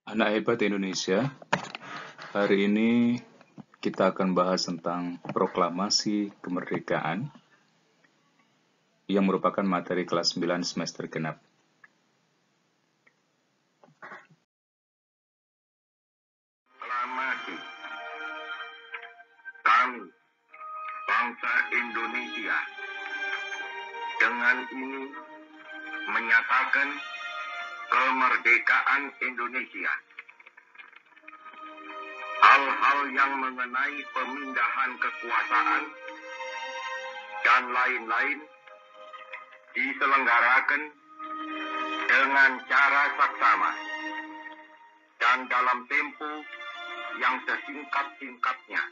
Anak hebat Indonesia, hari ini kita akan bahas tentang proklamasi kemerdekaan yang merupakan materi kelas 9 semester genap. Proklamasi. Kami, bangsa Indonesia, dengan ini menyatakan kemerdekaan Indonesia. Hal-hal yang mengenai pemindahan kekuasaan dan lain-lain diselenggarakan dengan cara saksama dan dalam tempo yang sesingkat-singkatnya.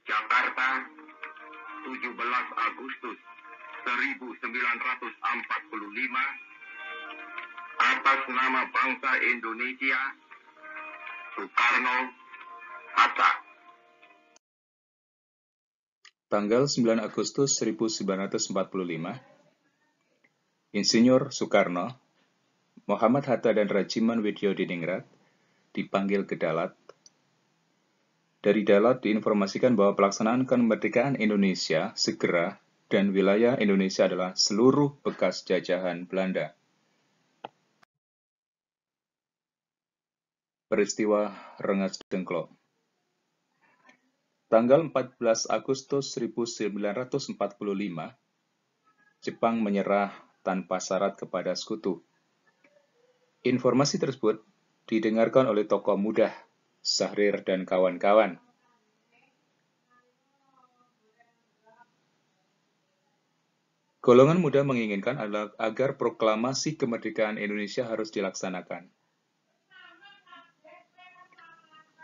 Jakarta, 17 Agustus 1945, atas nama bangsa Indonesia, Soekarno-Hatta. Tanggal 9 Agustus 1945, Insinyur Soekarno, Muhammad Hatta dan Rajiman Widyodiningrat dipanggil ke Dalat. Dari Dalat diinformasikan bahwa pelaksanaan kemerdekaan Indonesia segera dan wilayah Indonesia adalah seluruh bekas jajahan Belanda. Peristiwa Rengas Dengklok. Tanggal 14 Agustus 1945, Jepang menyerah tanpa syarat kepada sekutu. Informasi tersebut didengarkan oleh tokoh muda, Syahrir dan kawan-kawan. Golongan muda menginginkan agar proklamasi kemerdekaan Indonesia harus dilaksanakan.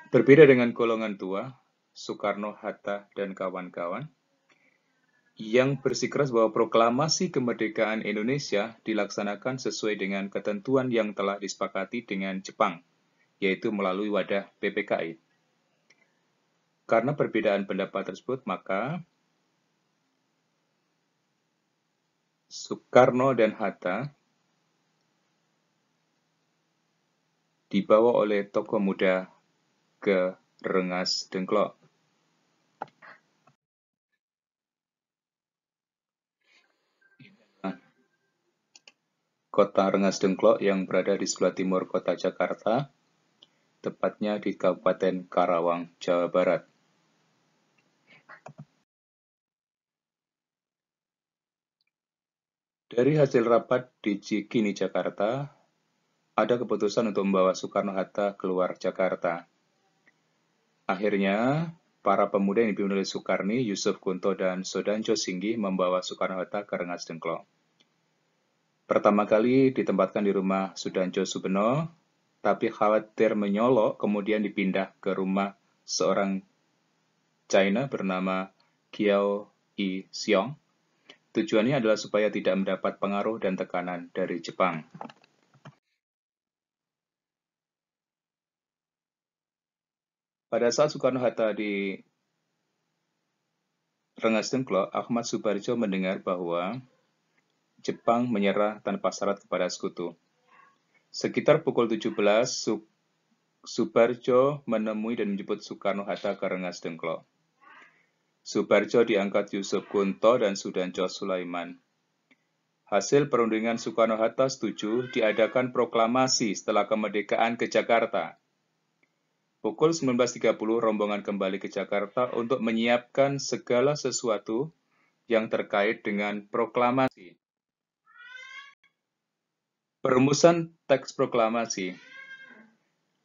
Berbeda dengan golongan tua, Soekarno, Hatta, dan kawan-kawan, yang bersikeras bahwa proklamasi kemerdekaan Indonesia dilaksanakan sesuai dengan ketentuan yang telah disepakati dengan Jepang, yaitu melalui wadah PPKI. Karena perbedaan pendapat tersebut, maka Soekarno dan Hatta dibawa oleh tokoh muda ke Rengas Dengklok. Kota Rengas Dengklok yang berada di sebelah timur kota Jakarta, tepatnya di Kabupaten Karawang, Jawa Barat. Dari hasil rapat di Cikini, Jakarta, ada keputusan untuk membawa Soekarno-Hatta keluar Jakarta. Akhirnya, para pemuda yang dipimpin oleh Sukarni, Yusuf Kunto, dan Sodanjo Singgi membawa Soekarno-Hatta ke Rengas Dengklok. Pertama kali ditempatkan di rumah Sudanjo Subeno, tapi khawatir menyolok, kemudian dipindah ke rumah seorang China bernama Kiao I Xiong. Tujuannya adalah supaya tidak mendapat pengaruh dan tekanan dari Jepang. Pada saat Soekarno-Hatta di Rengas Dengklok, Ahmad Subarjo mendengar bahwa Jepang menyerah tanpa syarat kepada sekutu. Sekitar pukul 17, Subarjo menemui dan menjemput Soekarno-Hatta ke Rengas Dengklok. Subarjo diangkat Yusuf Kunto dan Sudanjo Sulaiman. Hasil perundingan Soekarno-Hatta setuju diadakan proklamasi setelah kemerdekaan ke Jakarta. Pukul 19.30 rombongan kembali ke Jakarta untuk menyiapkan segala sesuatu yang terkait dengan proklamasi. Perumusan teks proklamasi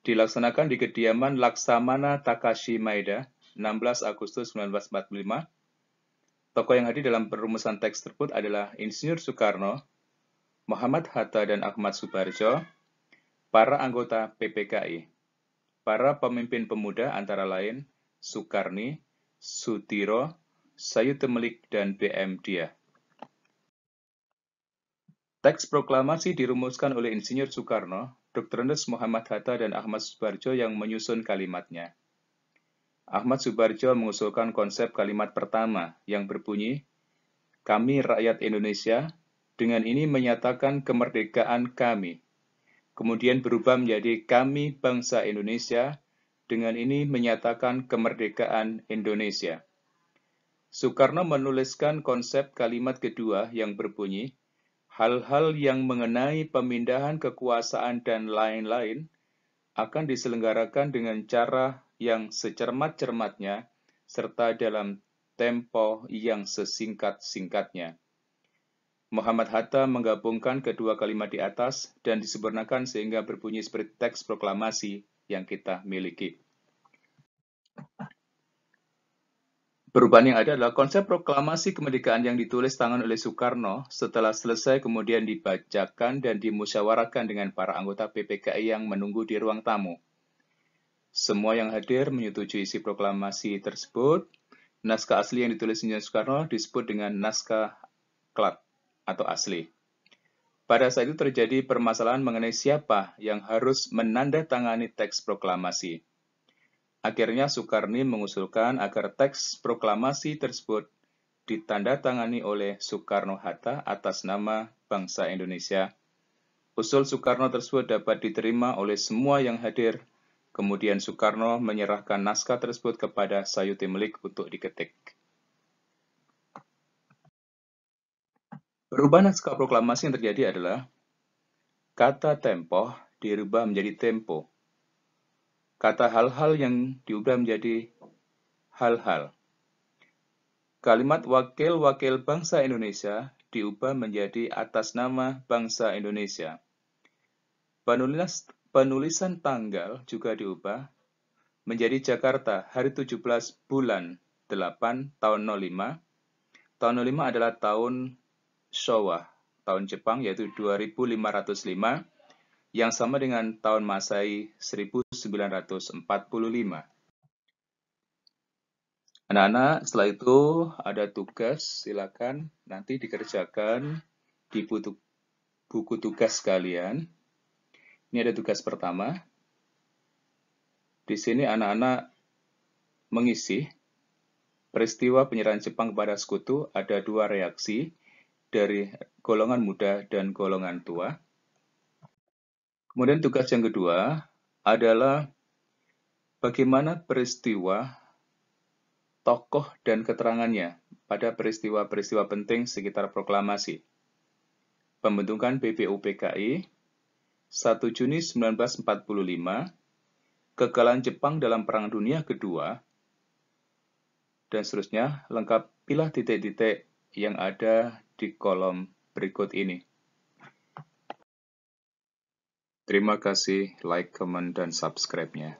dilaksanakan di kediaman Laksamana Takashi Maeda, 16 Agustus 1945. Tokoh yang hadir dalam perumusan teks tersebut adalah Insinyur Soekarno, Muhammad Hatta, dan Ahmad Subarjo, para anggota PPKI. Para pemimpin pemuda antara lain Sukarni, Sutiro, Sayutemelik, dan BM Dia. Teks proklamasi dirumuskan oleh Insinyur Soekarno, Dr. Andes Muhammad Hatta, dan Ahmad Subarjo yang menyusun kalimatnya. Ahmad Subarjo mengusulkan konsep kalimat pertama yang berbunyi, "Kami rakyat Indonesia, dengan ini menyatakan kemerdekaan kami. kemudian berubah menjadi Kami Bangsa Indonesia, dengan ini menyatakan kemerdekaan Indonesia. Soekarno menuliskan konsep kalimat kedua yang berbunyi, hal-hal yang mengenai pemindahan kekuasaan dan lain-lain akan diselenggarakan dengan cara yang secermat-cermatnya serta dalam tempo yang sesingkat-singkatnya. Muhammad Hatta menggabungkan kedua kalimat di atas dan disempurnakan sehingga berbunyi seperti teks proklamasi yang kita miliki. Perubahan yang ada adalah konsep proklamasi kemerdekaan yang ditulis tangan oleh Soekarno setelah selesai kemudian dibacakan dan dimusyawarahkan dengan para anggota PPKI yang menunggu di ruang tamu. Semua yang hadir menyetujui isi proklamasi tersebut. Naskah asli yang ditulis Insinyur Soekarno disebut dengan naskah klat atau asli. Pada saat itu terjadi permasalahan mengenai siapa yang harus menandatangani teks proklamasi. Akhirnya Soekarno mengusulkan agar teks proklamasi tersebut ditandatangani oleh Soekarno-Hatta atas nama bangsa Indonesia. Usul Soekarno tersebut dapat diterima oleh semua yang hadir. Kemudian Soekarno menyerahkan naskah tersebut kepada Sayuti Melik untuk diketik. Perubahan naskah proklamasi yang terjadi adalah kata tempo dirubah menjadi tempo. Kata hal-hal yang diubah menjadi hal-hal. Kalimat wakil-wakil bangsa Indonesia diubah menjadi atas nama bangsa Indonesia. Penulisan tanggal juga diubah menjadi Jakarta hari 17 bulan 8 tahun 05. Tahun 05 adalah tahun Showa, tahun Jepang, yaitu 2505, yang sama dengan tahun Masehi 1945. Anak-anak, setelah itu ada tugas, silakan nanti dikerjakan di buku tugas kalian. Ini ada tugas pertama. Di sini anak-anak mengisi peristiwa penyerahan Jepang kepada sekutu, ada dua reaksi dari golongan muda dan golongan tua. Kemudian tugas yang kedua adalah bagaimana peristiwa, tokoh, dan keterangannya pada peristiwa-peristiwa penting sekitar proklamasi. Pembentukan BPUPKI, 1 Juni 1945, kekalahan Jepang dalam Perang Dunia Kedua, dan seterusnya. Lengkap, pilih titik-titik yang ada di kolom berikut ini. Terima kasih, like, comment, dan subscribe-nya.